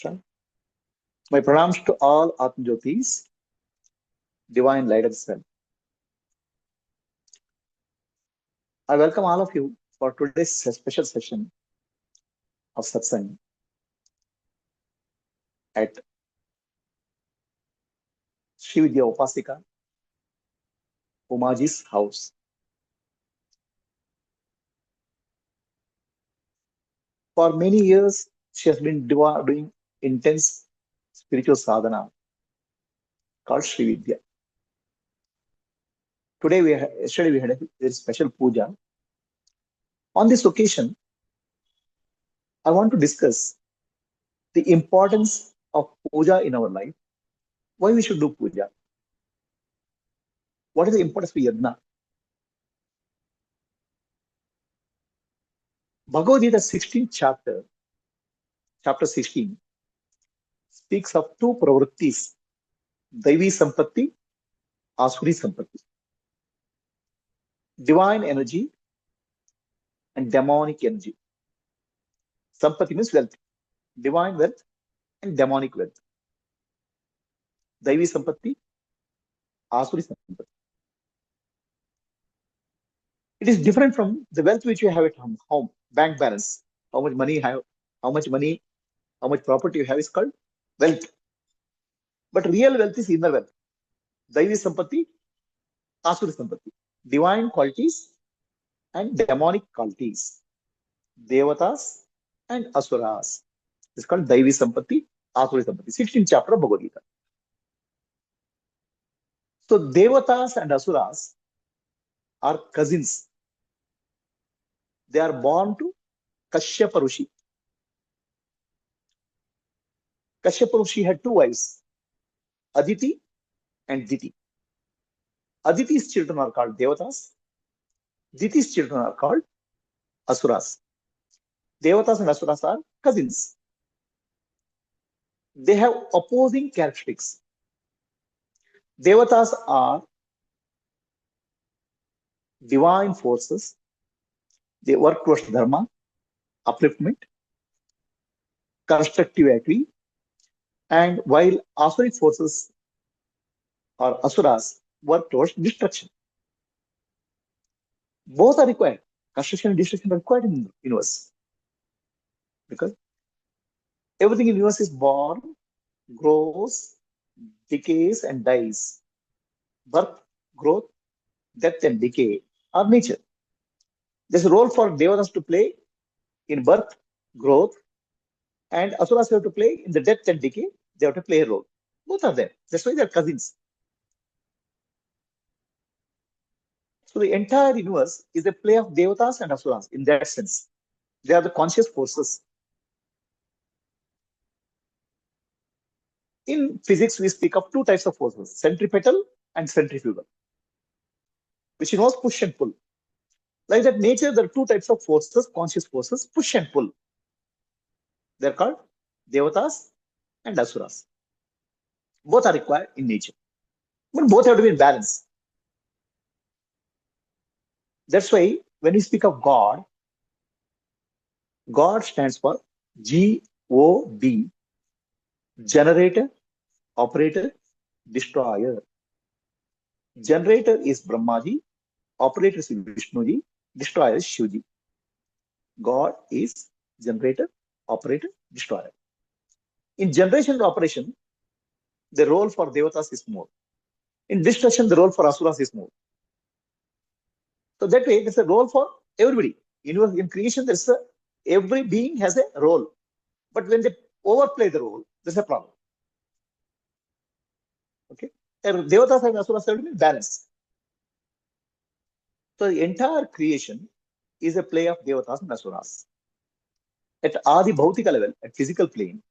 Sure. My pranams to all Atma Jyotis, divine light of self. I welcome all of you for today's special session of satsang at Sri Vidya Upasika Umaji's house. For many years, she has been doing intense spiritual sadhana called Sri Vidya. Yesterday we had a very special puja. On this occasion, I want to discuss the importance of puja in our life. Why we should do puja? What is the importance of yajna? Bhagavad Gita 16th chapter 16, speaks of two pravrittis, Daivi Sampatti, Asuri Sampatti, divine energy and demonic energy. Sampatti means wealth, divine wealth and demonic wealth. Daivi Sampatti, Asuri Sampatti. It is different from the wealth which you have at home, bank balance. How much money you have, how much money, how much property you have is called wealth. But real wealth is inner wealth. Daivi Sampatti, Asuri Sampatti. Divine qualities and demonic qualities. Devatas and Asuras. It's called Daivi Sampatti, Asuri Sampatti. 16th chapter of Bhagavad Gita. So Devatas and Asuras are cousins. They are born to Kashyapa Rishi. Kashyapa Rishi had two wives, Aditi and Diti. Aditi's children are called Devatas. Diti's children are called Asuras. Devatas and Asuras are cousins. They have opposing characteristics. Devatas are divine forces. They work towards dharma, upliftment, constructive activity. And while Asuric forces or Asuras work towards destruction. Both are required. Construction and destruction are required in the universe. Because everything in the universe is born, grows, decays, and dies. Birth, growth, death, and decay are nature. There's a role for Devatas to play in birth, growth, and Asuras have to play in the death and decay. They have to play a role. Both are there. That's why they're cousins. So the entire universe is a play of Devatas and Asuras in that sense. They are the conscious forces. In physics, we speak of two types of forces, centripetal and centrifugal, which involves push and pull. Like that, nature, there are two types of forces, conscious forces, push and pull. They're called Devatas and Asuras. Both are required in nature, but both have to be in balance. That's why when we speak of God, God stands for G-O-D, generator, operator, destroyer. Generator is Brahmaji, operator is Vishnuji, destroyer is Shivji. God is generator, operator, destroyer. In generation and operation, the role for Devatas is more. In destruction, the role for Asuras is more. So that way, there's a role for everybody. In creation, every being has a role. But when they overplay the role, there's a problem. Okay? Devatas and Asuras have to be balanced. So the entire creation is a play of Devatas and Asuras. At Adi Bhautika level, at physical plane,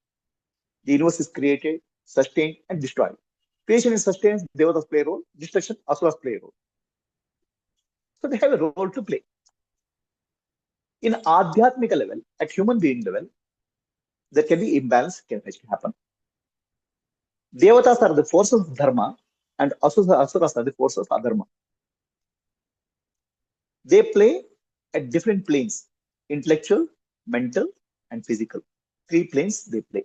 the universe is created, sustained, and destroyed. Creation is sustained, Devatas play a role, destruction, Asuras play a role. So they have a role to play. In Adhyatmika level, at human being level, there can be imbalance can happen. Devatas are the forces of dharma, and Asuras are the forces of adharma. They play at different planes, intellectual, mental, and physical. 3 planes they play.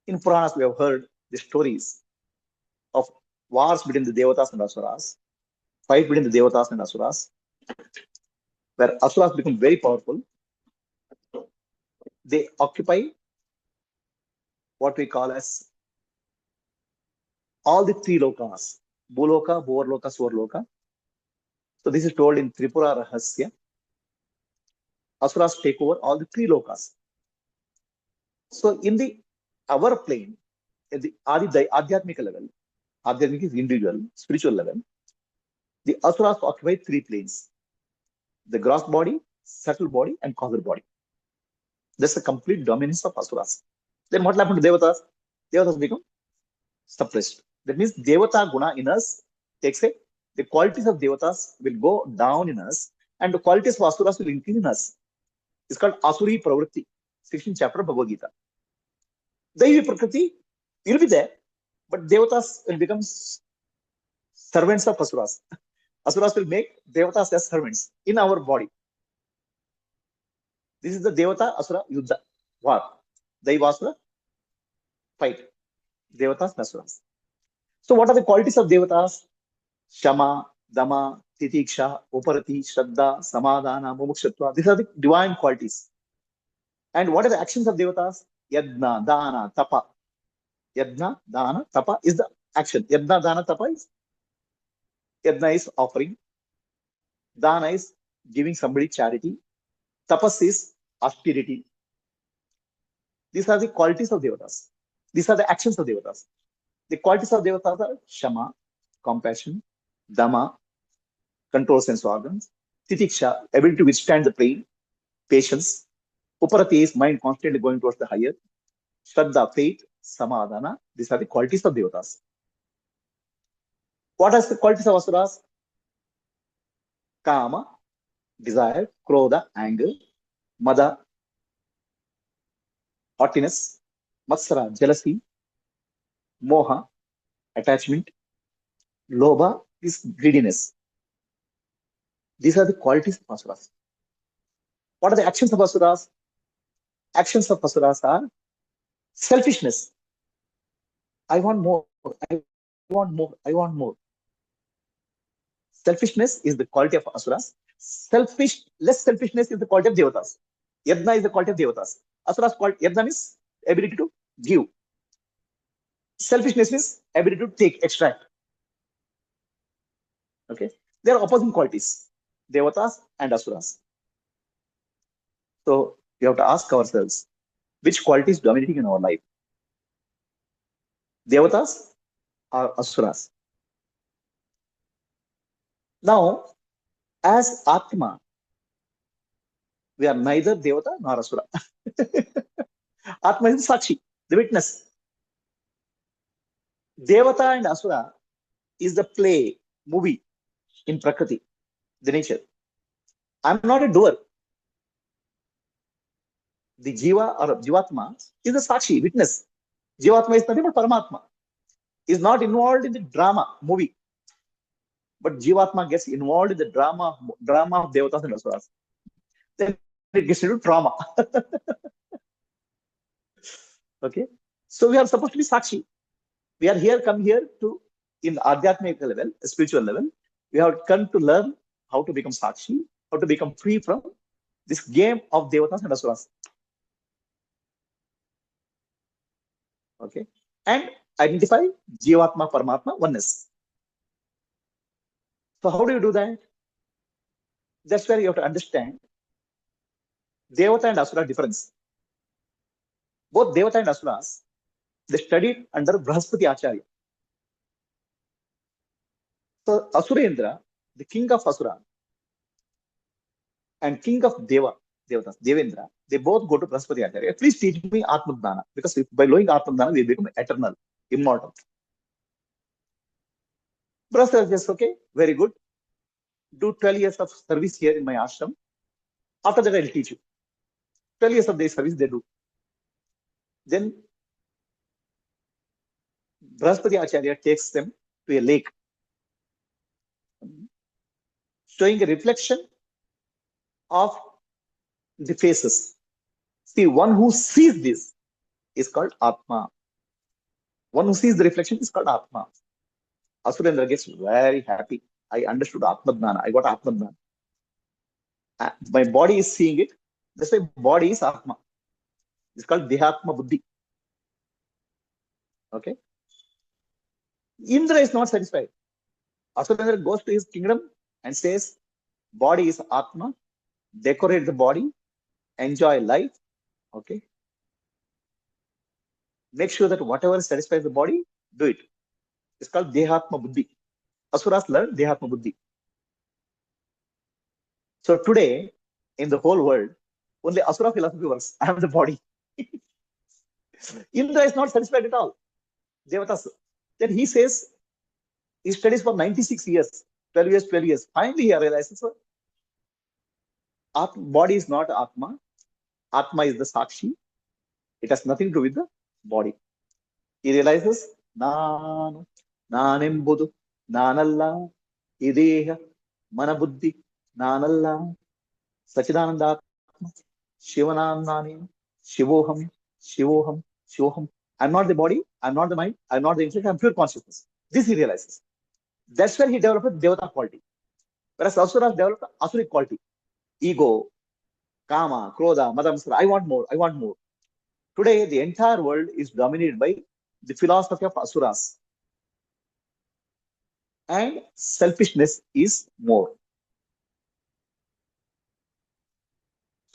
In Puranas, we have heard the stories of wars between the Devatas and Asuras, fight between the Devatas and Asuras, where Asuras become very powerful. They occupy what we call as all the three lokas, Bhuloka, Bhuvarloka, Swarloka. So this is told in Tripura Rahasya. Asuras take over all the three lokas. So in the our plane, at the Adhyatmika level, Adhyatmika is individual, spiritual level, the Asuras occupy three planes: the gross body, subtle body, and causal body. That's the complete dominance of Asuras. Then what happened to Devatas? Devatas become suppressed. That means Devata guna in us takes a, the qualities of Devatas will go down in us, and the qualities of Asuras will increase in us. It's called Asuri Pravritti, 16th chapter of Bhagavad Gita. Daivi Prakriti will be there, but Devatas will become servants of Asuras. Asuras will make Devatas as servants in our body. This is the Devata Asura Yuddha, war. Daivasura, fight. Devatas and Asuras. So what are the qualities of Devatas? Shama, Dama, Titiksha, Uparati, Shraddha, Samadhana, Mumukshutva. These are the divine qualities. And what are the actions of Devatas? Yadna, Dana, Tapa. Yadna, Dana, Tapa is the action. Yadna, Dana, Tapa is Yadna is offering. Dana is giving somebody charity. Tapas is austerity. These are the qualities of Devatas. These are the actions of Devatas. The qualities of Devatas are Shama, compassion, Dama, control sense organs, Titiksha, ability to withstand the pain, patience, Uparati is mind constantly going towards the higher, Shraddha, faith, Samadhana. These are the qualities of Devatas. What are the qualities of Asuras? Kama, desire, Krodha, anger, Mada, haughtiness, Matsara, jealousy, Moha, attachment, Lobha is greediness. These are the qualities of Asuras. What are the actions of Asuras? Actions of Asuras are selfishness. I want more. I want more. I want more. Selfishness is the quality of Asuras. Less selfishness is the quality of Devatas. Yadna is the quality of Devatas. Asuras Yadna means ability to give. Selfishness means ability to take, extract. Okay, they are opposing qualities, Devatas and Asuras. So we have to ask ourselves, which quality is dominating in our life? Devatas or Asuras? Now, as Atma, we are neither Devata nor Asura. Atma is Sakshi, the witness. Devata and Asura is the play, movie in Prakriti, the nature. I'm not a doer. The Jiva or Jivatma is the Sakshi, witness. Jivatma is nothing but Paramatma. Is not involved in the drama, movie. But Jivatma gets involved in the drama of Devatas and Asuras. Then it gets into trauma. Okay. So we are supposed to be Sakshi. We are here, come here to, in Adhyatmic level, spiritual level, we have come to learn how to become Sakshi, how to become free from this game of Devatas and Asuras. Okay. And identify Jivatma, Paramatma, oneness. So how do you do that? That's where you have to understand Devata and Asura difference. Both Devata and Asuras, they studied under Brahaspati Acharya. So Asurendra, the king of Asura, and king of Devatas, Devendra, they both go to Brahaspati Acharya. Please teach me Atmadana, because by knowing Atmadana, we become eternal, immortal. Brahaspati says, okay, very good. Do 12 years of service here in my ashram. After that, I'll teach you. 12 years of their service they do. Then Brahaspati Acharya takes them to a lake, showing a reflection of the faces. See, one who sees this is called Atma. One who sees the reflection is called Atma. Asurendra gets very happy. I understood Atma Dnana. I got Atma Dnana. My body is seeing it. That's why body is Atma. It's called Dehatma Buddhi. Okay. Indra is not satisfied. Asurendra goes to his kingdom and says, body is Atma. Decorate the body. Enjoy life. Okay. Make sure that whatever satisfies the body, do it. It's called Dehatma Buddhi. Asuras learn Dehatma Buddhi. So today, in the whole world, only Asura philosophy works. I am the body. Indra is not satisfied at all. Devatas. Then he says, he studies for 96 years, 12 years, 12 years. Finally, he realizes, body is not Atma. Atma is the Sakshi. It has nothing to do with the body. He realizes, Nanu, Nanembudu, Nanalla, Ideha, Manabuddhi, Nanalla, Sachidananda, Shivanandani, Shivoham, Shivoham, Shivoham. I'm not the body, I'm not the mind, I'm not the intellect, I'm pure consciousness. This he realizes. That's where he developed Devata quality. Whereas Asuras developed Asuric quality. Ego, Kama, Krodha, Madamsara. I want more, I want more. Today, the entire world is dominated by the philosophy of Asuras. And selfishness is more.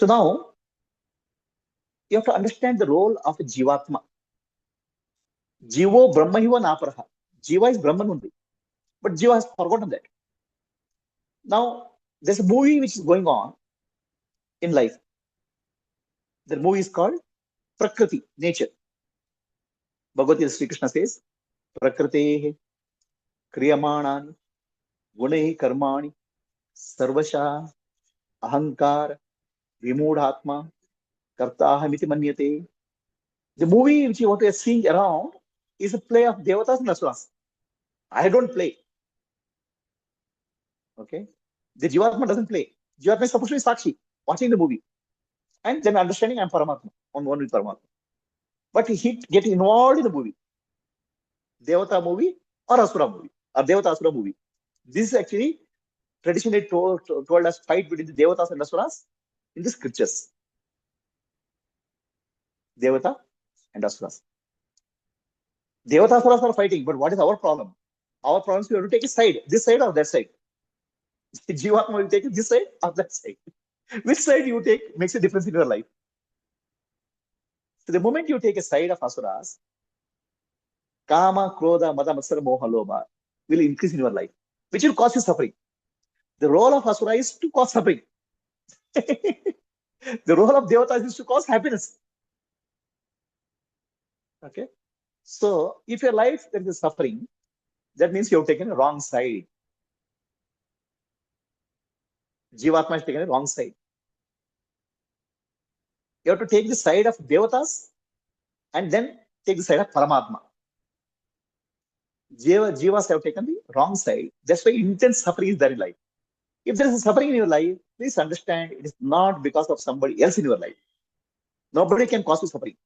So now, you have to understand the role of a Jivatma. Jivo Brahmahiva Naparaha. Jiva is Brahman only. But Jiva has forgotten that. Now, there's a movie which is going on in life. The movie is called Prakriti, nature. Bhagavad Gita Sri Krishna says, Prakritehe Kriyamanani Gunehi Karmani Sarvasha Ahankar Vimudhatma Kartahamiti Manyate. The movie which you want to see around is a play of Devatas and Asuras. I don't play. Okay. The Jivatma doesn't play. Jivatma is supposed to be Sakshi, watching the movie. And then understanding I'm Paramatma, on one with Paramatma. But he get involved in the movie. Devata movie or Asura movie, or Devata Asura movie. This is actually traditionally told us fight between the Devatas and Asuras in the scriptures. Devata and Asuras. Devata Asuras are fighting, but what is our problem? Our problem is we have to take a side, this side or that side. Jivatma will take this side or that side. Which side you take makes a difference in your life. So the moment you take a side of Asuras, Kama, Krodha, Mada, Matsara, Moha, Lobha will increase in your life, which will cause you suffering. The role of Asura is to cause suffering. The role of Devatas is to cause happiness. Okay. So if your life there is suffering, that means you have taken a wrong side. Jivatma has taken a wrong side. You have to take the side of Devatas and then take the side of Paramatma. Jivas have taken the wrong side. That's why intense suffering is there in life. If there is a suffering in your life, please understand it is not because of somebody else in your life. Nobody can cause you suffering.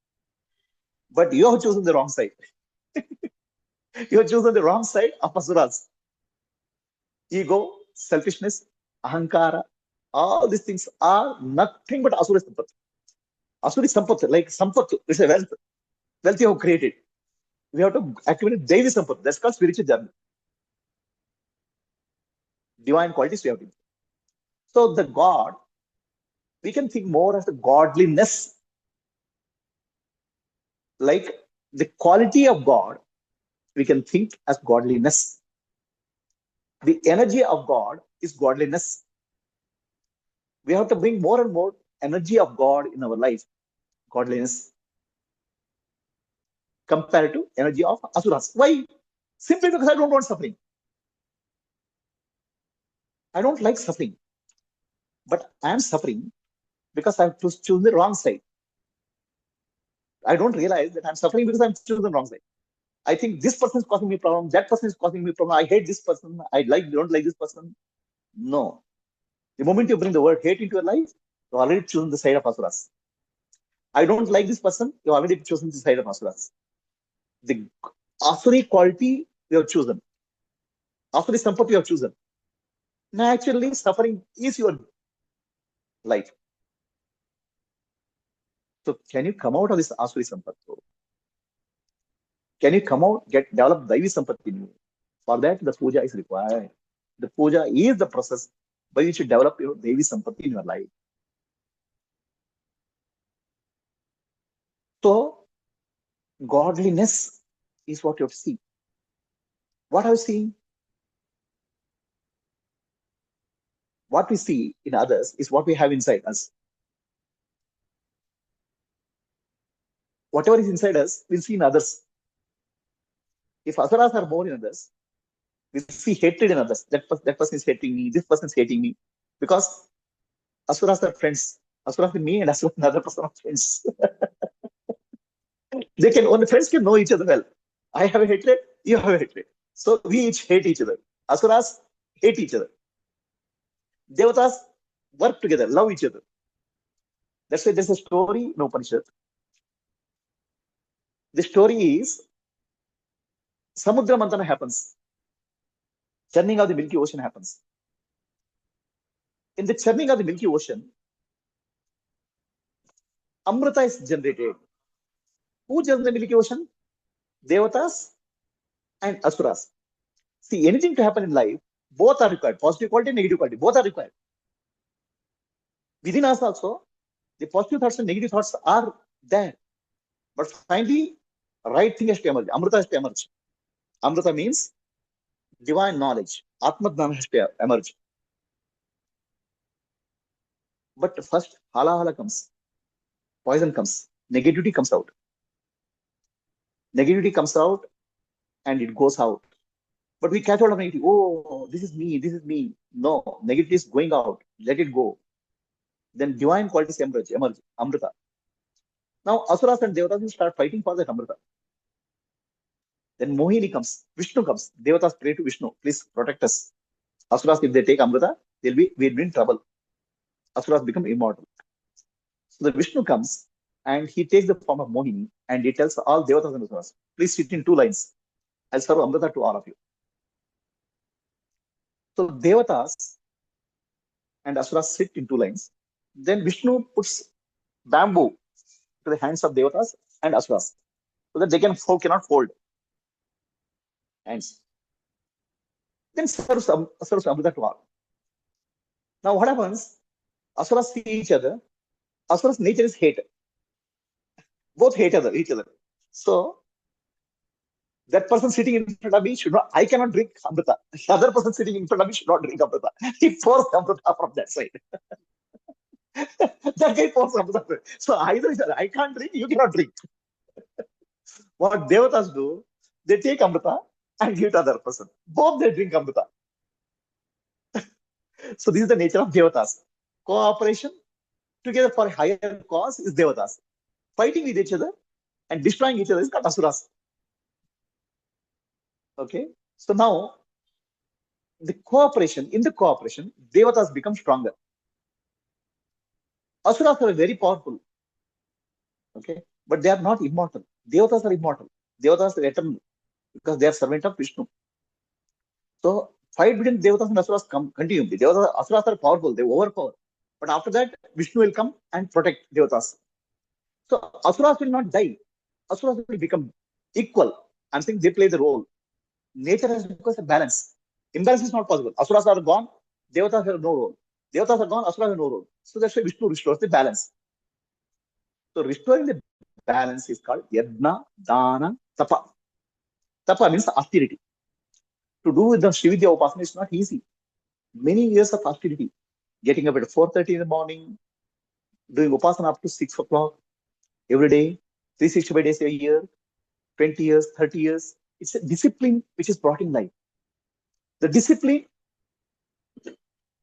But you have chosen the wrong side. You have chosen the wrong side of Asuras. Ego, selfishness, ahankara, all these things are nothing but Asura Sampat. Asura Sampat, like Sampat, it's a wealth. Wealth you have created. We have to accumulate Devi Sampat. That's called spiritual journey. Divine qualities we have to. So the God, we can think more as the godliness. Like the quality of God, we can think as godliness. The energy of God is godliness. We have to bring more and more energy of God in our life, godliness, compared to energy of Asuras. Why? Simply because I don't want suffering. I don't like suffering. But I am suffering because I've chosen the wrong side. I don't realize that I'm suffering because I'm choosing the wrong side. I think this person is causing me problem, that person is causing me problem. I hate this person. I don't like this person. No. The moment you bring the word hate into your life, you already chosen the side of Asuras. I don't like this person. You already chosen the side of Asuras. The Asuri quality we have chosen. Asuri sampati you have chosen. Naturally, suffering is your life. So can you come out of this Asuri sampati? Can you come out, develop Daivi sampati in you? For that, the puja is required. The puja is the process by which you develop your Devi sampati in your life. So, godliness is what you have to see. What have you seen? What we see in others is what we have inside us. Whatever is inside us, we'll see in others. If asuras are more in others, we see hatred in others. That person is hating me, this person is hating me. Because asuras are friends. Asuras with me and asuras with another person are friends. Only friends can know each other well. I have a hatred, you have a hatred. So we each hate each other. Asuras hate each other. Devatas work together, love each other. That's why there's a story in Upanishad. The story is Samudra Mantana happens. Churning of the Milky Ocean happens. In the churning of the Milky Ocean, Amrita is generated. Who churns the Milky Ocean? Devatas and Asuras. See, anything to happen in life, both are required. Positive quality and negative quality, both are required. Within us also, the positive thoughts and negative thoughts are there. But finally, right thing has to emerge. Amrita has to emerge. Amrita means divine knowledge. Atma Dhyana has to emerge. But first, halahala comes. Poison comes. Negativity comes out. Negativity comes out and it goes out. But we catch hold of negativity. Oh, this is me, this is me. No, negativity is going out. Let it go. Then divine qualities emerge, Amrita. Now, Asuras and Devatas will start fighting for that Amrita. Then Mohini comes, Vishnu comes. Devatas pray to Vishnu, please protect us. Asuras, if they take Amrita, we'll be in trouble. Asuras become immortal. So the Vishnu comes and he takes the form of Mohini and he tells all Devatas and Asuras, please sit in 2 lines. I'll serve Amrita to all of you. So Devatas and Asuras sit in 2 lines. Then Vishnu puts bamboo to the hands of Devatas and Asuras so that they cannot fold hands. Then serves Amrita to all. Now what happens? Asuras see each other. Asuras' nature is hate. Both hate each other. So that person sitting in front of me should not, I cannot drink Amrita. The other person sitting in front of me should not drink Amrita. He pours Amrita from that side. That guy pours Amrita. So either I can't drink, you cannot drink. What Devatas do, they take Amrita and give it to the other person. Both they drink Amrita. So this is the nature of Devatas. Cooperation together for a higher cause is Devatas. Fighting with each other and destroying each other is called Asuras. Okay. So now in the cooperation, Devatas become stronger. Asuras are very powerful. Okay. But they are not immortal. Devatas are immortal. Devatas are eternal because they are servant of Vishnu. So fight between Devatas and Asuras continue. The Asuras are powerful, they overpower. But after that, Vishnu will come and protect Devatas. So Asuras will not die. Asuras will become equal. I'm saying they play the role. Nature has because a balance. Imbalance is not possible. Asuras are gone, Devatas have no role. Devatas are gone, Asuras have no role. So that's why Vishnu restores the balance. So restoring the balance is called Yajna, Dana, Tapa. Tapa means austerity. To do with the Srividya Upasana is not easy. Many years of austerity. Getting up at 4:30 in the morning, doing Upasana up to 6 o'clock every day, 365 days a year, 20 years, 30 years. It's a discipline which is brought in life. The discipline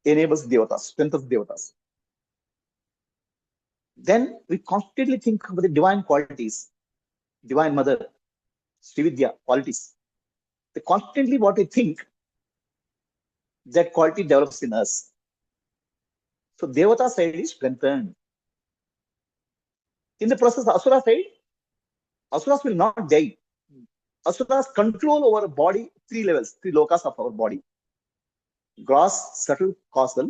enables Devatas, strengthens Devatas. Then we constantly think about the divine qualities, Divine Mother, Srividya qualities. The constantly what we think, that quality develops in us. So Devata side is strengthened. In the process, Asura side, Asuras will not die. Asuras control over body, three levels, three lokas of our body. Gross, subtle, causal.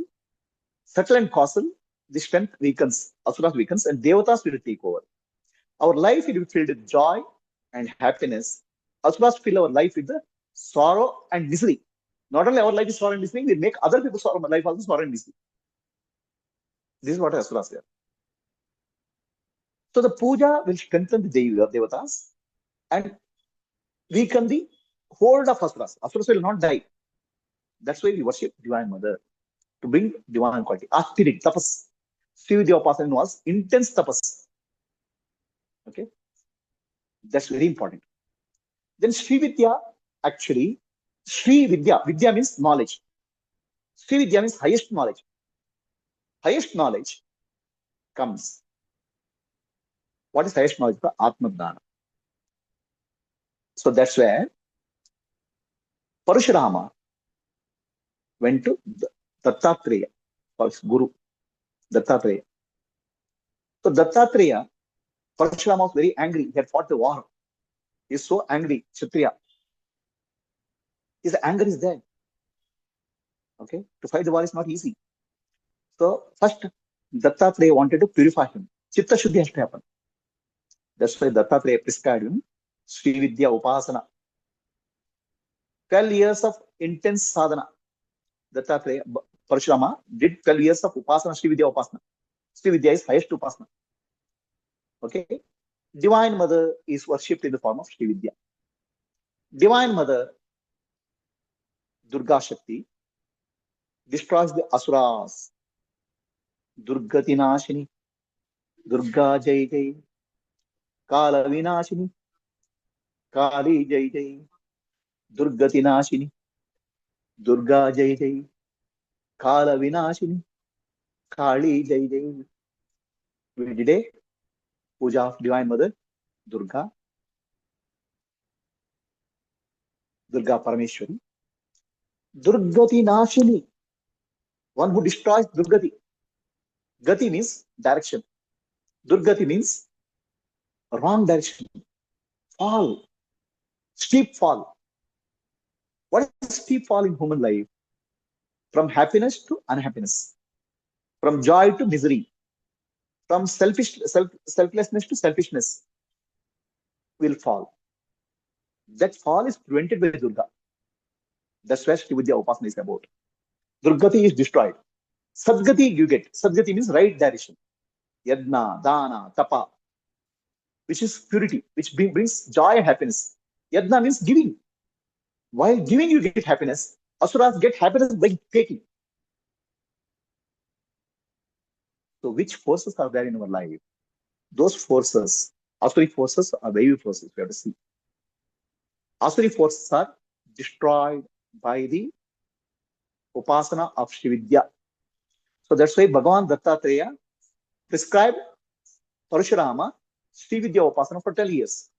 Subtle and causal, the strength weakens, Asuras weakens, and Devatas will take over. Our life will be filled with joy and happiness. Asuras fill our life with the sorrow and misery. Not only our life is sorrow and misery, we make other people's life also sorrow and misery. This is what Asuras are. So the puja will strengthen the Devatas and weaken the hold of Asuras. Asuras will not die. That's why we worship Divine Mother, to bring divine quality. Aspirit, tapas. Sri Vidya Upasana was intense tapas. Okay, that's very important. Then Sri Vidya, actually, Sri Vidya, Vidya means knowledge. Sri Vidya means highest knowledge. Highest knowledge comes. What is highest knowledge? The Atma Dana. So that's where Parashurama went to Dattatreya for his guru, Dattatreya. So Dattatreya, Parashurama was very angry. He had fought the war. He is so angry, Kshatriya. His anger is there. Okay, to fight the war is not easy. So first, Dattatreya wanted to purify him. Chitta Shuddhi has to happen. That's why Dattatreya prescribed him Sri Vidya Upasana. 12 years of intense sadhana. Dattatreya, Parashurama did 12 years of Upasana, Sri Vidya Upasana. Sri Vidya is highest Upasana. Okay. Divine Mother is worshipped in the form of Sri Vidya. Divine Mother, Durga Shakti, destroys the Asuras. Durgati Nashini, Durga Jai Jai, Kala Vinashini, Kali Jai Jai, Durgati Nashini, Durga Jai Jai, Kala Vinashini, Kali Jai Jai. We did a puja of Divine Mother, Durga, Durga Parameshwari. Durgati Nashini, one who destroys Durgati. Gati means direction. Durgati means wrong direction. Fall. Steep fall. What is steep fall in human life? From happiness to unhappiness. From joy to misery. From selflessness to selfishness will fall. That fall is prevented by Durga. That's where Sri Vidya Upasana is about. Durgati is destroyed. Sadgati you get. Sadgati means right direction. Yadna, Dana, Tapa, which is purity, which brings joy and happiness. Yadna means giving. While giving, you get happiness. Asuras get happiness by taking. So, which forces are there in our life? Those forces, Asuri forces are Vayu forces, we have to see. Asuri forces are destroyed by the Upasana of Sri Vidya. So, that's why Bhagavan Dattatreya prescribed Parashurama Sri Vidya Upasana for 12 years.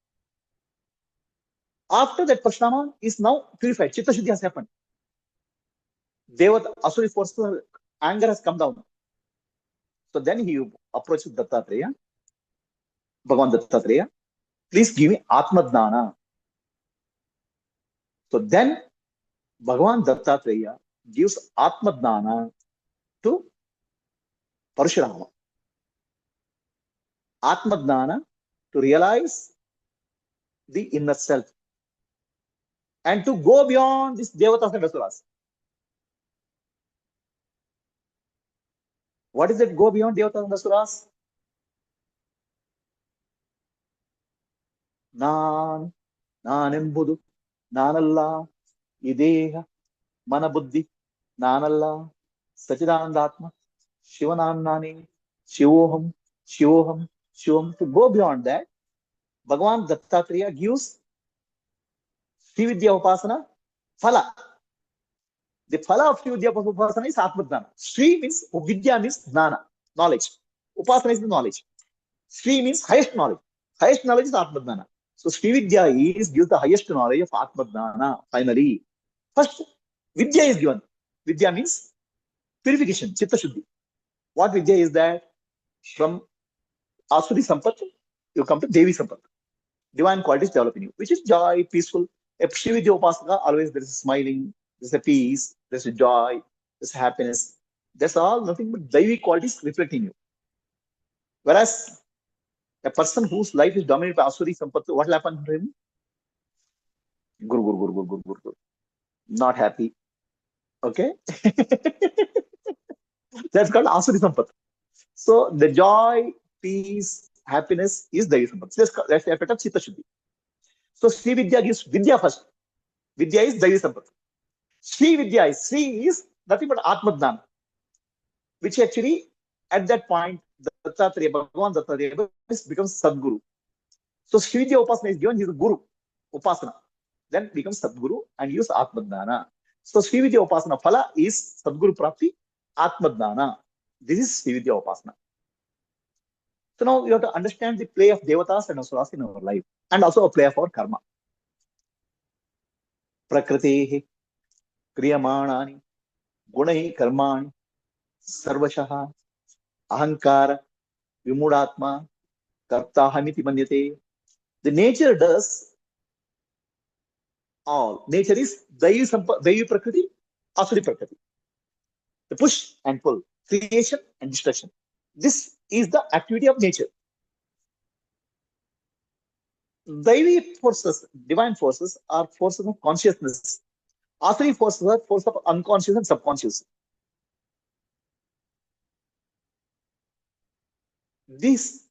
After that, Parashurama is now purified. Chitta Shuddhi has happened. Devata, Asuri forces, anger has come down. So then he approaches Dattatreya, Bhagavan Dattatreya, please give me Atma Dana. So then Bhagavan Dattatreya gives Atma Dana to Parashurama. Atma Dana to realize the inner self and to go beyond this Devatas and Asuras. What is it? Go beyond Devatas and Asuras? Nanembudu, Nanalla, Ideha, Manabuddhi, Nanalla, Sachidanandatma, Shivanannani, Shivoham, Shivoham, Shivam. To go beyond that, Bhagavan Dattatreya gives Sri Vidya Upasana Phala. The Phala of Sri Vidya Upasana is Atmadana. Sri means, Vidya means Jnana, knowledge. Upasana is the knowledge. Sri means highest knowledge. Highest knowledge is Atmadana. So Sri Vidya gives the highest knowledge of Atmadana, finally. First, Vidya is given. Vidya means purification, Chitta Shuddhi. What Vidya is that? From Asuri Sampat, you come to Devi Sampat. divine qualities develop in you, which is joy, peaceful. A Shri Vidya Upasana, always there is a smiling, there's a peace, there's a joy, there's happiness. That's all nothing but Daivi qualities reflecting you. Whereas a person whose life is dominated by Asuri Sampattu, what will happen to him? Guru, guru, guru, guru, guru, guru, guru. Not happy. Okay? That's called Asuri Sampattu. So the joy, peace, happiness is Daivi Sampattu. That's the effect of Chitta Shuddhi. So Sri Vidya gives Vidya first. Vidya is Daivi Sampattu. Sri Vidya is nothing but Atma Dhan, which actually at that point Dattatreya, Bhagavan Dattatreya becomes Sadguru. So Sri Vidya Upasana is given, he is a Guru, Upasana. Then becomes Sadguru and use Atma Dhnana. So Sri Vidya Upasana Phala is Sadguru Prapti, Atma Dhnana. This is Sri Vidya Upasana. So now you have to understand the play of Devatas and Asuras in our life, and also a play of our karma. Prakritehi Kriyamanani Gunai Karmani Sarvashaha Ahankara Vimudatma Kartahamiti Manyate. The nature does all. Nature is Daivi Prakriti, Asuri Prakriti. The push and pull, creation and destruction. This is the activity of nature. Daivi forces, divine forces, are forces of consciousness. Asuri forces are forces of unconscious and subconscious. These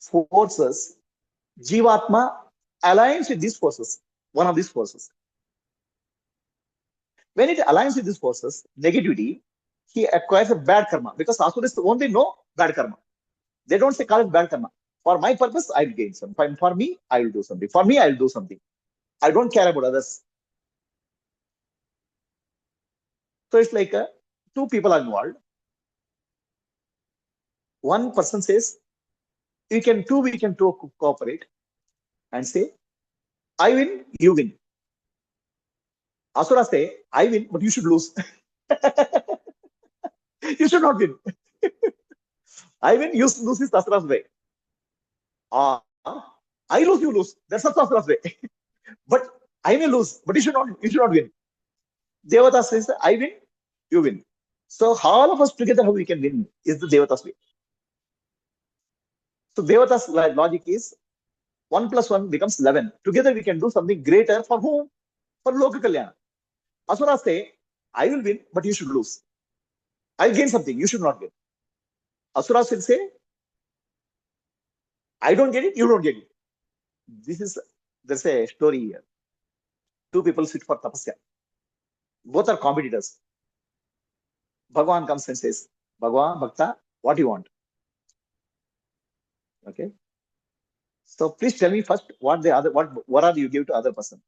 forces, Jivatma aligns with these forces, one of these forces. When it aligns with these forces, negativity, he acquires a bad karma, because Asuras only know bad karma. They don't say call it bad karma. For my purpose, I'll gain something. For me, I will do something. For me, I'll do something. I don't care about others. So it's like two people are involved. One person says, we can cooperate and say, I win, you win. Asura say, I win, but you should lose. You should not win. I win, you lose is Asura's way. I lose, you lose. That's not Asura's way. But I may lose, but you should not win. Devata says, I win, you win. So all of us together, how we can win is the Devata's way. So Devata's logic is 1 plus 1 becomes 11. Together we can do something greater for whom? For Loka Kalyana. Asura say, I will win, but you should lose. I'll gain something, you should not get. Asura will say, I don't get it, you don't get it. There's a story here. Two people sit for tapasya. Both are competitors. Bhagavan comes and says, Bhagavan, Bhakta, what do you want? Okay. So please tell me first what vara you give to other person.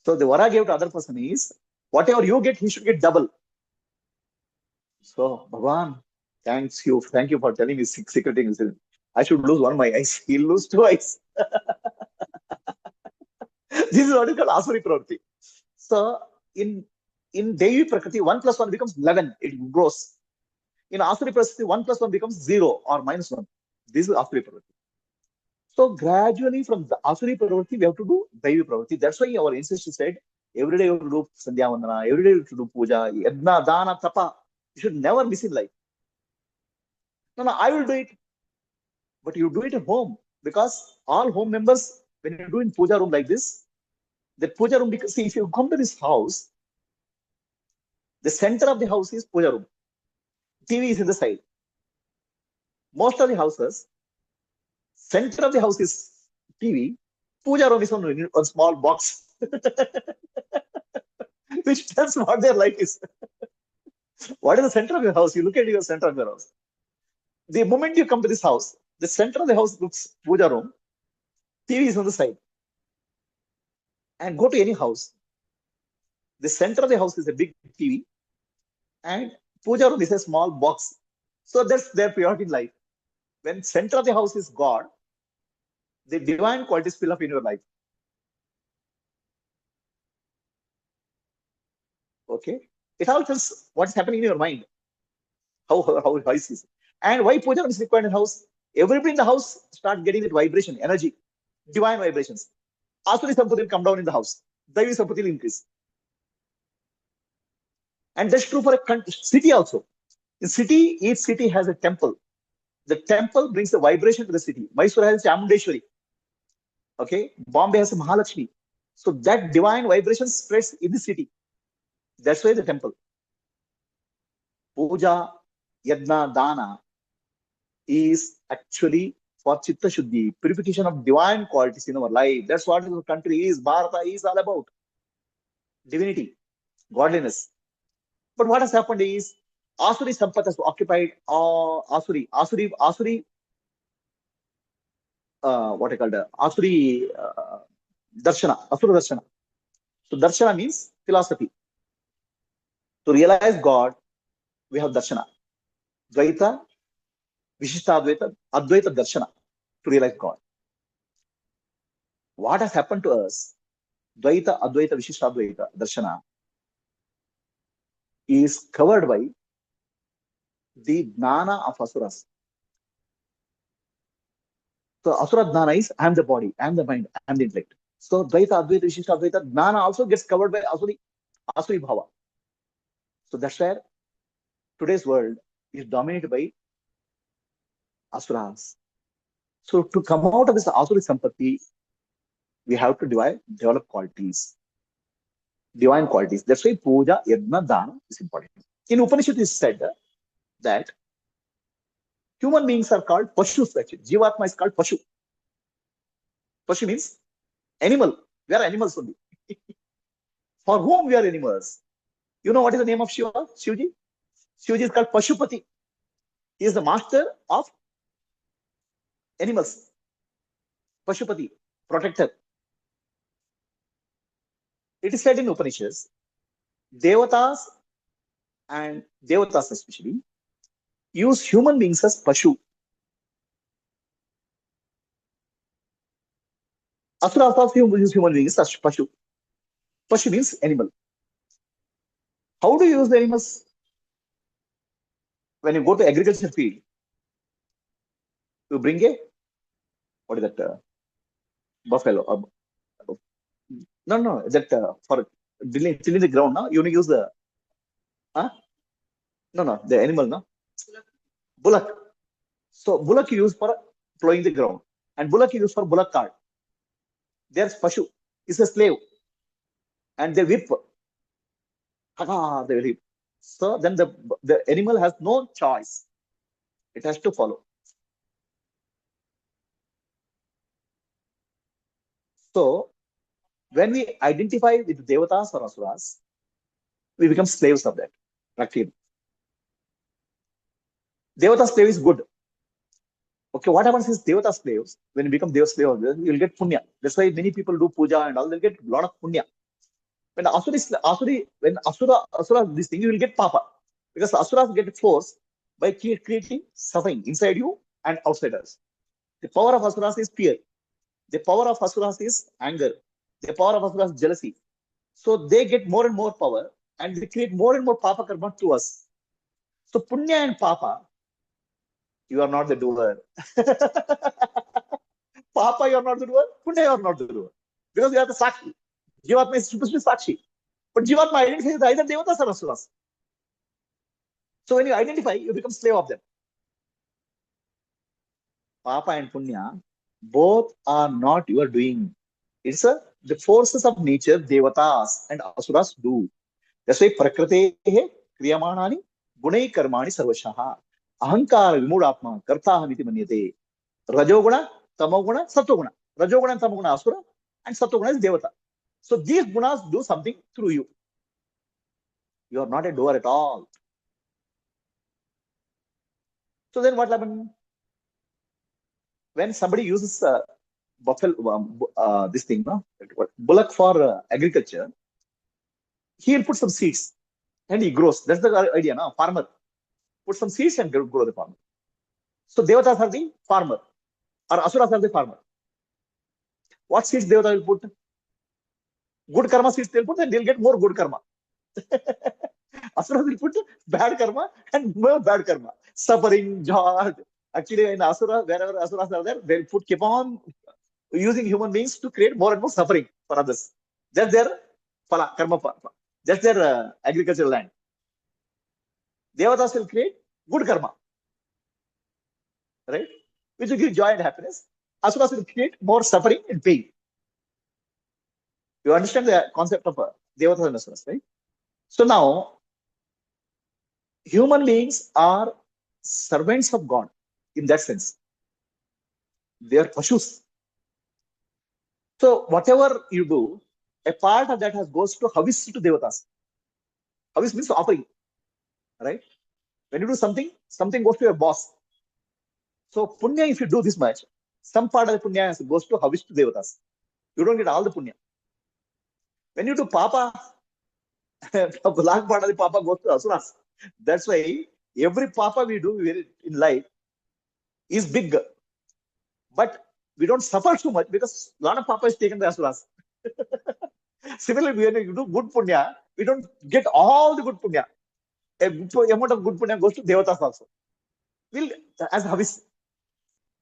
So the vara gave to other person is, whatever you get, he should get double. So Bhagavan, thank you for telling me secret things. I should lose one of my eyes. He'll lose 2 eyes. This is what is called Asuri Pravrti. So in Devi Prakriti, 1 plus 1 becomes 11. It grows. In Asuri Prakriti, 1 plus 1 becomes 0 or minus 1. This is Asuri Pravrti. So gradually from the Asuri Pravrti, we have to do Devi Pravrti. That's why our ancestors said, every day you have to do Sandhya Vandana, every day you have to do Puja, Yadna, Dana, Tapa. You should never miss in life. No, I will do it. But you do it at home, because all home members, when you do in puja room like this, the puja room, because see, if you come to this house, the center of the house is puja room. TV is in the side. Most of the houses, center of the house is TV. Puja room is on a small box, which tells what their life is. What is the center of your house? You look at your center of your house. The moment you come to this house, the center of the house looks puja room. TV is on the side. And go to any house. The center of the house is a big TV, and puja room is a small box. So that's their priority in life. When center of the house is God, the divine qualities fill up in your life. Okay? It all tells what's happening in your mind. How is this? And why puja room is required in house? Everybody in the house start getting that vibration, energy, divine vibrations. Asuri Sampati will come down in the house. Daivi Sampati will increase. And that's true for a city also. In city, each city has a temple. The temple brings the vibration to the city. Mysore has Chamundeshwari. Okay, Bombay has Mahalakshmi. So that divine vibration spreads in the city. That's why the temple. Puja, Yajna, Dana is actually for Chitta Shuddhi, purification of divine qualities in our life. That's what the country is. Bharata is all about. Divinity, godliness. But what has happened is Asuri Sampat has occupied Asuri, what I call the Asuri Asura Darshana. So Darshana means philosophy. To realize God, we have Darshana. Dvaita, Vishishtadvaita, Advaita Darshana to realize God. What has happened to us? Dvaita, Advaita, Vishishtadvaita Darshana is covered by the Jnana of Asuras. So Asura Jnana is I am the body, I am the mind, I am the intellect. So Dvaita, Advaita, Vishishtadvaita Jnana also gets covered by Asuri Bhava. So that's where today's world is dominated by Asuras. So to come out of this Asuri Sampatti, we have to develop qualities, divine qualities. That's why Puja, Yajna, Dana is important. In Upanishad, it is said that human beings are called Pashus actually. Jivatma is called Pashu. Pashu means animal. We are animals only. For whom we are animals? You know what is the name of Shiva? Shivji? Shivji is called Pashupati. He is the master of animals. Pashupati, protector. It is said in Upanishads, Devatas and Devatas especially use human beings as Pashu. Asuras also use human beings as Pashu. Pashu means animal. How do you use the animals? When you go to agriculture field, you bring a, what is that, buffalo. No, that for tilling the ground, no? You use the, huh? No, the animal, no? Bullock. So bullock you use for plowing the ground. And bullock you use for bullock cart. There's Pashu. It's a slave. And they whip. They whip. So then the animal has no choice. It has to follow. So when we identify with Devatas or Asuras, we become slaves of that. Practically. Devata slave is good. Okay, what happens is Devata slaves, when you become Deva slave, you'll get punya. That's why many people do puja and all, they'll get a lot of punya. When when Asura this thing, you will get papa. Because Asuras get force by creating suffering inside you and outside us. The power of Asuras is fear. The power of Asuras is anger. The power of Asuras is jealousy. So they get more and more power and they create more and more papa karma to us. So punya and papa, you are not the doer. Papa, you are not the doer. Punya, you are not the doer. Because you are the Sakshi. Jivatma is supposed to be Sakshi. But Jivatma identifies either Devatas or Asuras. So when you identify, you become slave of them. Papa and Punya, both are not your doing. It's the forces of nature, Devatas and Asuras do. That's why Prakrite Kriyamanani Gunai Karmani Sarvashaha. Ahankara Vimudapma Kartaha Niti Manyate. Rajoguna, Tamoguna, Satoguna. Rajoguna and Tamoguna Asura, and Satoguna is Devata. So these gunas do something through you. You are not a doer at all. So then what happens? When somebody uses this thing, bullock for agriculture, he'll put some seeds and he grows. That's the idea, no? Farmer. Put some seeds and grow the farmer. So Devatas are the farmer, or Asuras are the farmer. What seeds Devata will put? Good karma seeds they'll put, and they'll get more good karma. Asuras will put bad karma and more bad karma. Suffering, joy. Actually, in Asura, wherever Asuras are there, they keep on using human beings to create more and more suffering for others. That's their phala, karma, that's their agricultural land. Devatas will create good karma, right? Which will give joy and happiness. Asuras will create more suffering and pain. You understand the concept of Devatas and Asuras, right? So now, human beings are servants of God in that sense. They are pashus. So whatever you do, a part of that has goes to havis to devatas. Havis means offering, right? When you do something, something goes to your boss. So punya, if you do this much, some part of the punya goes to havis to devatas. You don't get all the punya. When you do papa, a large part of the papa goes to asuras. That's why every papa we do in life is big, but we don't suffer too much because a lot of papa is taken by asuras. Similarly, when you do good punya, we don't get all the good punya. A good amount of good punya goes to devatas also. Will as havis.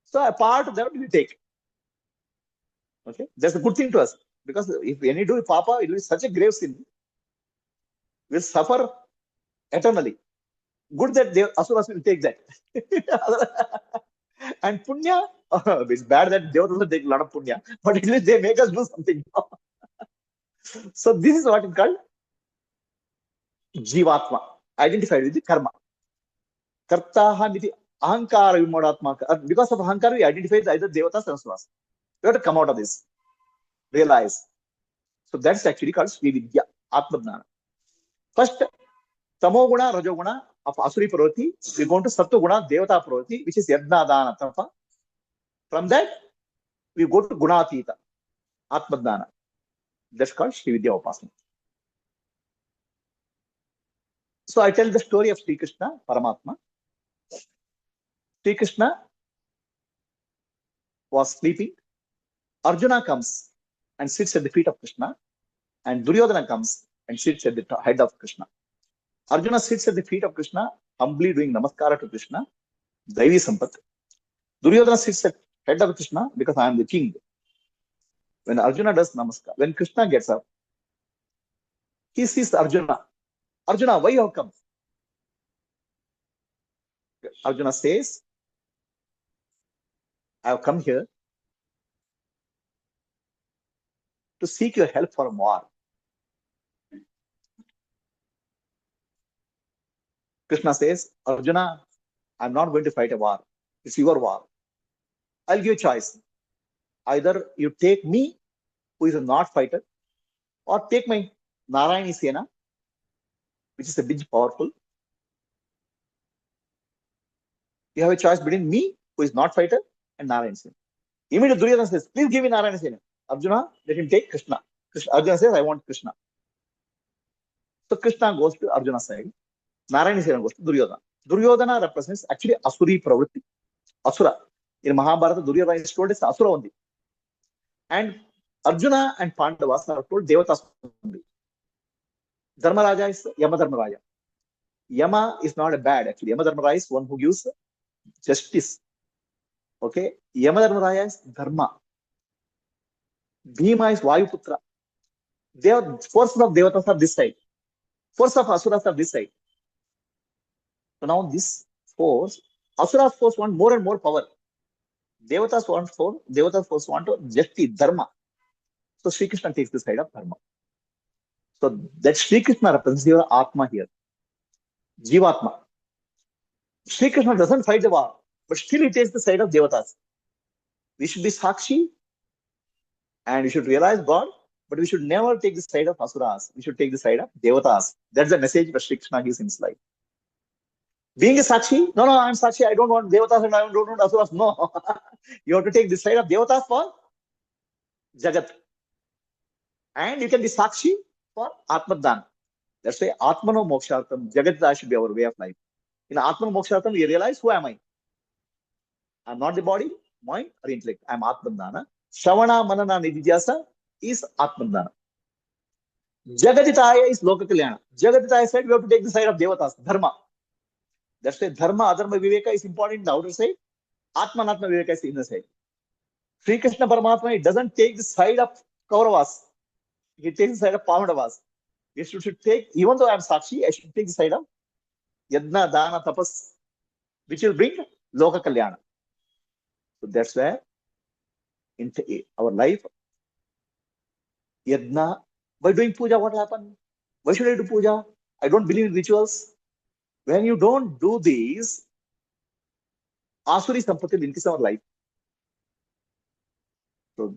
So a part of that we take. Okay, that's a good thing to us because if any do papa, it will be such a grave sin. We'll suffer eternally. Good that asuras will take that. And punya, it's bad that devatas will take a lot of punya, but at least they make us do something. So this is what is called jivatma, identified with the karma. Kartaha niti ahankara vimodatma. Because of ahankara, we identify either devatas or asuras. We have to come out of this, realize. So that's actually called Srividya, Atma Jnana. First, Tamoguna, Rajoguna of Asuri Pravati, we go to Sattva Devata Pravati, which is Yadna Dana Tapa. From that, we go to Gunatita, Atma Jnana. That's called Srividya Upasana. So I tell the story of Sri Krishna, Paramatma. Sri Krishna was sleeping. Arjuna comes and sits at the feet of Krishna, and Duryodhana comes and sits at the head of Krishna. Arjuna sits at the feet of Krishna, humbly doing namaskara to Krishna, Daivi Sampat. Duryodhana sits at head of Krishna because I am the king. When Arjuna does namaskar, when Krishna gets up, he sees Arjuna. Arjuna, why you have come? Arjuna says, I have come here to seek your help for a war. Krishna says, Arjuna, I'm not going to fight a war. It's your war. I'll give you a choice. Either you take me, who is a not fighter, or take my Narayani Sena, which is a big powerful. You have a choice between me, who is not fighter, and Narayani Sena. Immediately Duryodhana says, please give me Narayani Sena. Arjuna, let him take Krishna. Arjuna says, I want Krishna. So Krishna goes to Arjuna's side. Narayani Sena goes to Duryodhana. Duryodhana represents actually Asuri Pravritti. Asura. In Mahabharata, Duryodhana is told as Asura only. And Arjuna and Pandavas are told Devatas only. Dharmaraja is Yama Dharmaraja. Yama is not a bad actually. Yama Dharmaraja is one who gives justice. Okay. Yama Dharmaraja is Dharma. Bhima is Vayuputra. They are forces of Devatas are this side. Force of Asuras are this side. So now this force, Asuras force want more and more power. Devatas force want to justice, Dharma. So Sri Krishna takes the side of Dharma. So that Sri Krishna represents your Atma here. Jivatma. Sri Krishna doesn't fight the war, but still he takes the side of Devatas. We should be Sakshi and we should realize God, but we should never take the side of Asuras. We should take the side of Devatas. That's the message that Sri Krishna gives in his life. Being a Sakshi, no, I'm Sakshi, I don't want Devatas and I don't want Asuras. No. You have to take the side of Devatas for Jagat. And you can be Sakshi for Atma Jnana. That's why Atmano Mokshartam, Jagat should be our way of life. In Atmano Mokshartam, we realize who am I? I'm not the body, mind, or intellect. I'm Atma Jnana. Shravana, Manana, Nididhyasa is Atma Jnana. Jagaditaya is Loka Kalyana. Jagaditaya said we have to take the side of Devatas, Dharma. That's why Dharma, Adharma, Viveka is important in the outer side. Atma and Atma Viveka is the inner side. Sri Krishna Paramatma, he doesn't take the side of Kauravas. He takes the side of Pandavas. He should take, even though I am Sakshi, I should take the side of Yadna, Dana, Tapas, which will bring Loka Kalyana. So that's where in our life, Yadna, by doing puja, what happened? Why should I do puja? I don't believe in rituals. When you don't do these, Asuri Sampati will increase our life. So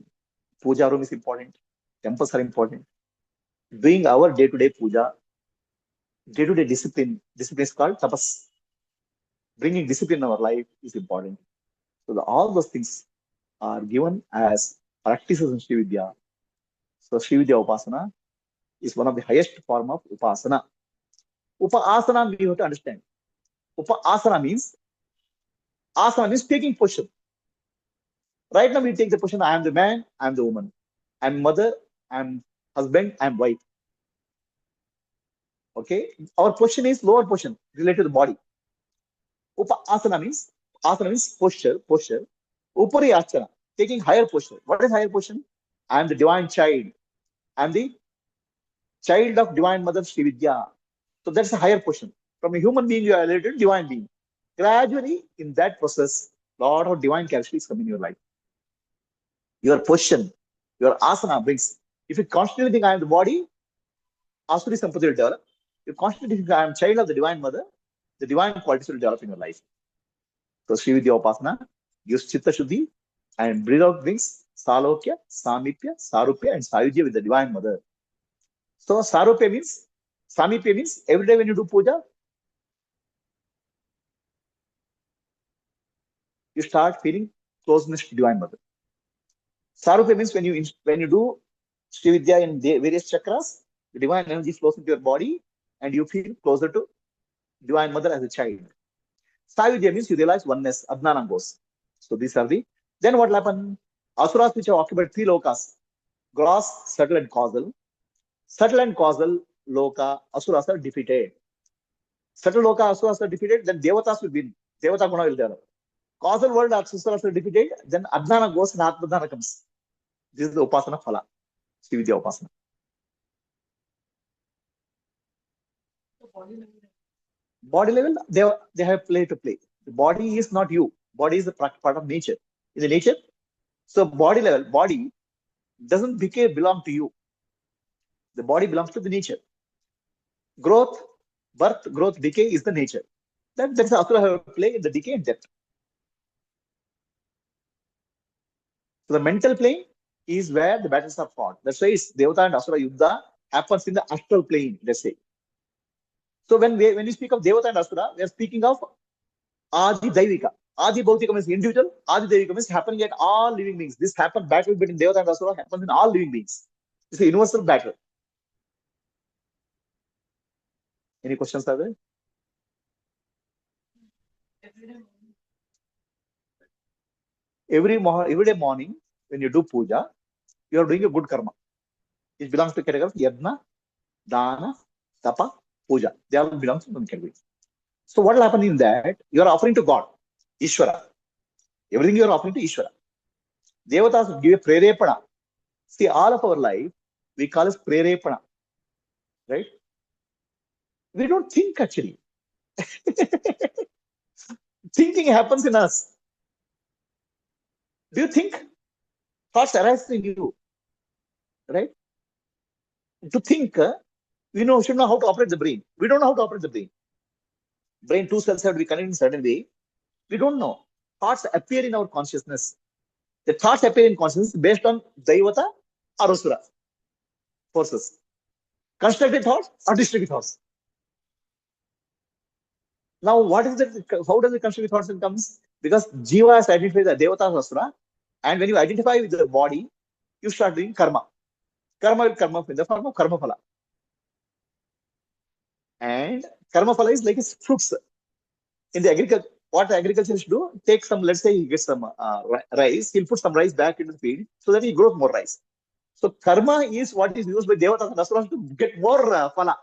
puja room is important. Temples are important. Doing our day-to-day puja, day-to-day discipline is called tapas. Bringing discipline in our life is important. So all those things are given as practices in Sri Vidya. So Sri Vidya Upasana is one of the highest form of Upasana. Upasana, we have to understand. Upasana means taking position. Right now we take the position, I am the man, I am the woman. I am mother, I am husband, I am wife. Okay? Our position is lower position related to the body. Asana means posture. Upari achana, taking higher posture. What is higher position? I am the divine child. I am the child of divine mother Sri Vidya. So that's a higher position. From a human being, you are related to divine being. Gradually, in that process, lot of divine characteristics come in your life. Your position, your asana brings. If you constantly think I am the body, Asuri Sampati will develop. You constantly think I am child of the divine mother, the divine qualities will develop in your life. So Sri Vidya Upasana gives Chitta Shuddhi and breathe out brings Salokya, Samipya, Sarupya, and Sayujya with the divine mother. So Sarupya means, Samipya means every day when you do puja, you start feeling closeness to divine mother. Sarupya means when you do Sri Vidya in the various chakras, the divine energy flows into your body and you feel closer to divine mother as a child. Sayujya means you realize oneness, Adnana goes. So these are the, then what will happen? Asuras which have occupied three lokas, gross, subtle, and causal. Subtle and causal loka, asuras are defeated. Subtle loka, asuras are defeated, then devatas will win. Devata guna will develop. Causal world, asuras are defeated, then Adnana goes and Atmadana comes. This is the Upasana Phala, Sri Vidya Upasana. Body level, they have play to play. The body is not you. Body is the part of nature. In the nature, so body level, body doesn't belong to you. The body belongs to the nature. Growth, birth, growth, decay is the nature. That's the Asura have play in the decay and death. So the mental plane is where the battles are fought. That's why Devata and Asura Yuddha happens in the astral plane, let's say. So when we speak of Devata and Asura, we are speaking of Adi Daivika. Adi Bhautika means individual, Adi Daivika means happening at all living beings. This battle between Devata and Asura happens in all living beings. It's a universal battle. Any questions are there? Every day morning, when you do puja, you are doing a good karma. It belongs to the category of Yadna, Dana, Tapa, Puja. They all belong to one category. So what will happen in that? You are offering to God, Ishvara. Everything you are offering to Ishvara. Devatas give a prerepana. See, all of our life, we call it prerepana. Right? We don't think actually. Thinking happens in us. Do you think? Thoughts arise in you. Right? To think, we should know how to operate the brain. We don't know how to operate the brain. Brain, two cells have to be connected in a certain way. We don't know. Thoughts appear in our consciousness. The thoughts appear in consciousness based on Daivata or Asura forces. Constructive thoughts or destructive thoughts. Now, what is it? How does the constructive thoughts comes? Because Jiva has identified the Devata or Asura, and when you identify with the body, you start doing karma. Karma in the form of karma phala. And karma phala is like fruits. In the agriculture, what the agriculturists do, take some, let's say he gets some rice, he'll put some rice back into the field so that he grows more rice. So karma is what is used by Devatas and Asuras to get more phala.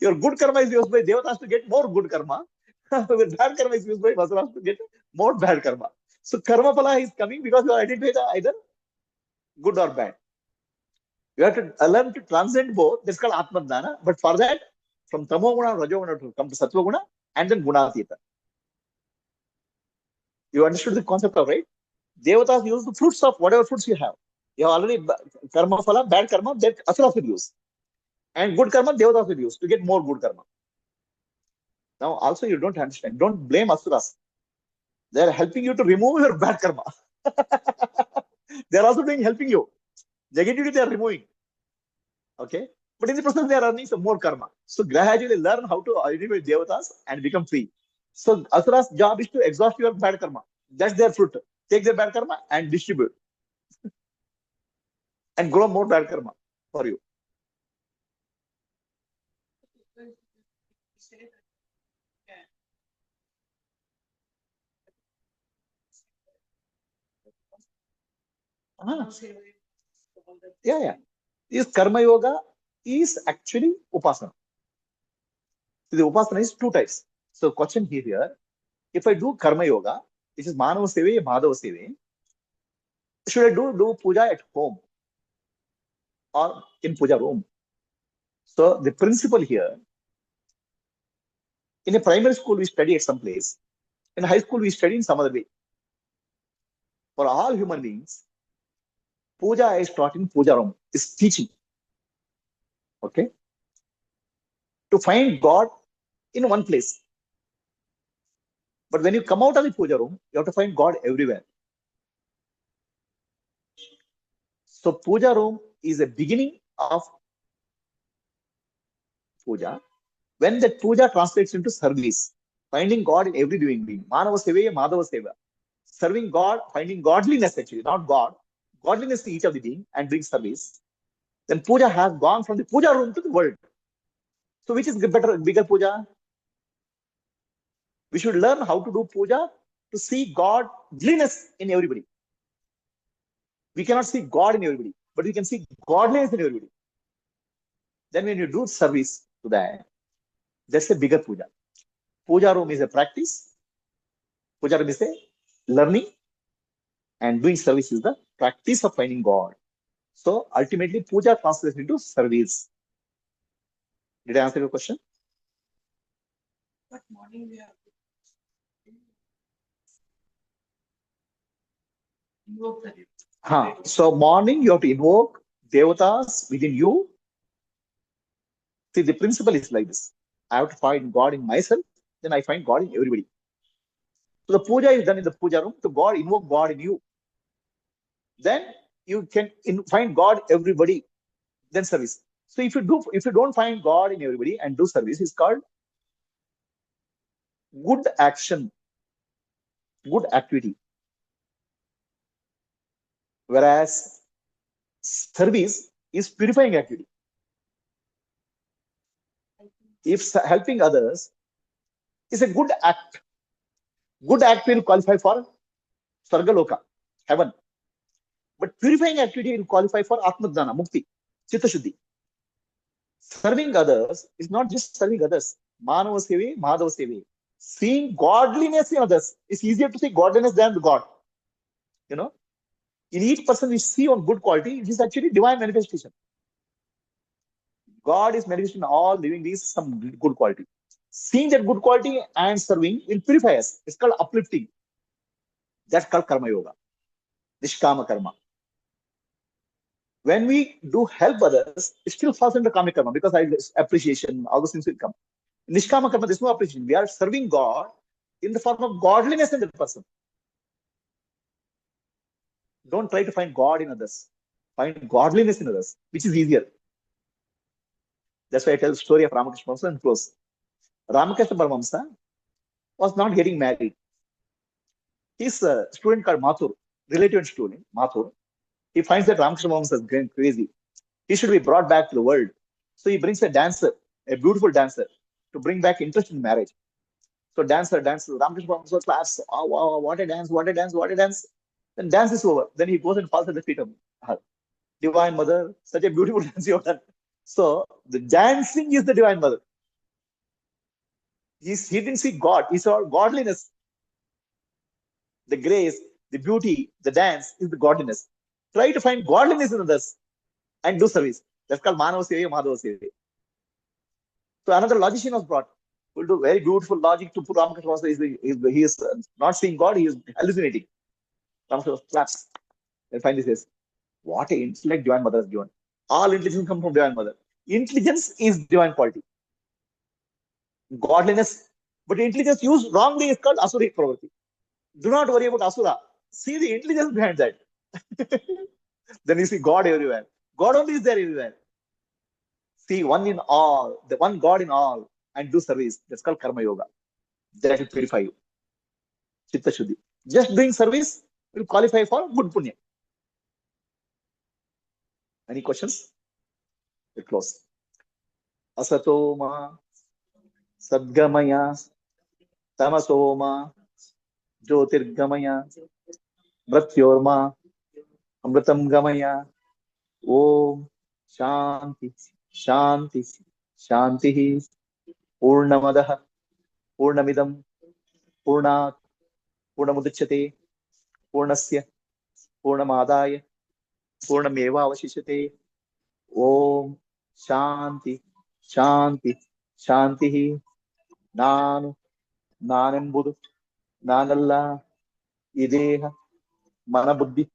Your good karma is used by Devatas to get more good karma. Your bad karma is used by Asuras to get more bad karma. So karma phala is coming because you are identified either good or bad. You have to learn to transcend both. That's called Atma Dhyana. But for that, from Tamoguna, Rajoguna to come to Satvaguna and then Gunatita. You understood the concept of right? Devatas use the fruits of whatever fruits you have. You have already karma phala, bad karma, that asuras will use. And good karma, devatas will use to get more good karma. Now, also, you don't understand. Don't blame asuras. They are helping you to remove your bad karma. They are also doing helping you. Negativity they are removing. Okay? But in the process, they are earning some more karma. So gradually learn how to identify devatas and become free. So asuras' job is to exhaust your bad karma. That's their fruit. Take their bad karma and distribute and grow more bad karma for you. Ah, yeah. This karma yoga is actually upasana. So the upasana is two types. So question here, if I do karma yoga, which is manava seva, madhava seva, should I do puja at home or in puja room? So the principle here, in a primary school we study at some place, in high school we study in some other way. For all human beings, puja is taught in puja room, is teaching. Okay? To find God in one place. But when you come out of the puja room, you have to find God everywhere. So puja room is a beginning of puja. When that puja translates into service, finding God in every living being, manava seva, madhava seva, serving God, finding godliness actually, not God, godliness to each of the being and doing service, then puja has gone from the puja room to the world. So which is better, bigger puja? We should learn how to do puja to see godliness in everybody. We cannot see God in everybody, but we can see godliness in everybody. Then when you do service to that, that's a bigger puja. Puja room is a practice. Puja room is a learning, and doing service is the practice of finding God. So ultimately, puja translates into service. Did I answer your question? What morning we have invoke the devatas. So morning you have to invoke devatas within you. See, the principle is like this. I have to find God in myself, then I find God in everybody. So the puja is done in the puja room. To God, invoke God in you. Then you can find God everybody. Then service. So if you don't find God in everybody and do service, it's called good action, good activity. Whereas service is purifying activity. If helping others is a good act will qualify for Sargaloka, heaven. But purifying activity will qualify for Atmadana, Mukti, Chitta Shuddhi. Serving others is not just serving others. Manava Sevi, Madhava Sevi. Seeing godliness in others is easier to see godliness than God. You know, in each person we see on good quality, it is actually divine manifestation. God is manifesting in all living beings some good quality. Seeing that good quality and serving will purify us. It's called uplifting. That's called karma yoga. Nishkama karma. When we do help others, it still falls under kama karma because appreciation, all those things will come. Nishkama karma, there's no appreciation. We are serving God in the form of godliness in the person. Don't try to find God in others. Find godliness in others, which is easier. That's why I tell the story of Ramakrishna Paramahamsa and close. Ramakrishna Paramahamsa was not getting married. His student called Mathur, relative student, Mathur, he finds that Ramakrishna Paramahamsa is going crazy. He should be brought back to the world. So he brings a dancer, a beautiful dancer, to bring back interest in marriage. So dancer. Ramakrishna Paramahamsa claps. Oh, wow, what a dance, what a dance, what a dance. Then dance is over. Then he goes and falls at the feet of her. Divine Mother, such a beautiful dance you have done. So the dancing is the Divine Mother. He didn't see God. He saw godliness. the grace, the beauty, the dance is the godliness. Try to find godliness in others and do service. That's called Manava Sevaya, Madhava Sevaya. So another logician was brought. Will do very beautiful logic to put Ramakrishna was he is not seeing God, he is hallucinating. Ramakrishna claps. And finally says, what a intellect divine mother has given. All intelligence comes from divine mother. Intelligence is divine quality. Godliness, but intelligence used wrongly is called asuric pravritti. Do not worry about asura. See the intelligence behind that. Then you see God everywhere. God only is there everywhere. See one in all, the one God in all, and do service. That's called karma yoga. That will purify you. Chitta Shuddhi. Just doing service will qualify for good punya. Any questions? We close. Asatoma Sadgamaya Tamasoma Jyotirgamaya Mratyorma Amritam Gamaya Om Shanti Shanti Shanti Purnamadaha Purnamidam Purnat Purnamudachyate Purnasya Purnamadaya Purnameva Avashishyate Om Shanti Shanti Shanti Nanu Nanambudu Nanalla Ideha Manabuddhi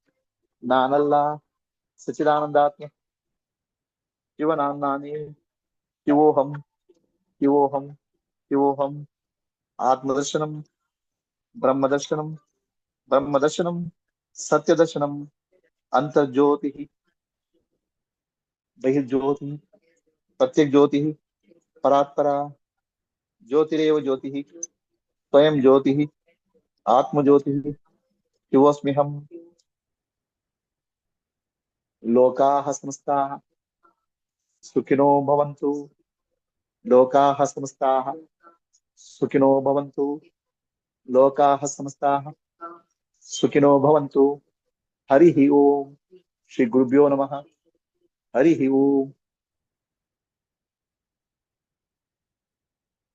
Nanalla Sachidanandatma Shivananani Shivoham Shivoham Shivoham Atmadarshanam Brahmadarshanam Brahmadarshanam Satyadarshanam Antarjyotihi Bahirjyotihi Pratyakjyotihi Paratpara Jyotireva Jyotihi Swayam Jyotihi Atma Jyotihi Shivosmiham Lokaha Samstaha Sukhino Bhavantu Lokaha Samstaha Sukhino Bhavantu Lokaha Samstaha Sukhino Bhavantu Harihi Om Shri Gurubhyo Namaha Harihi Om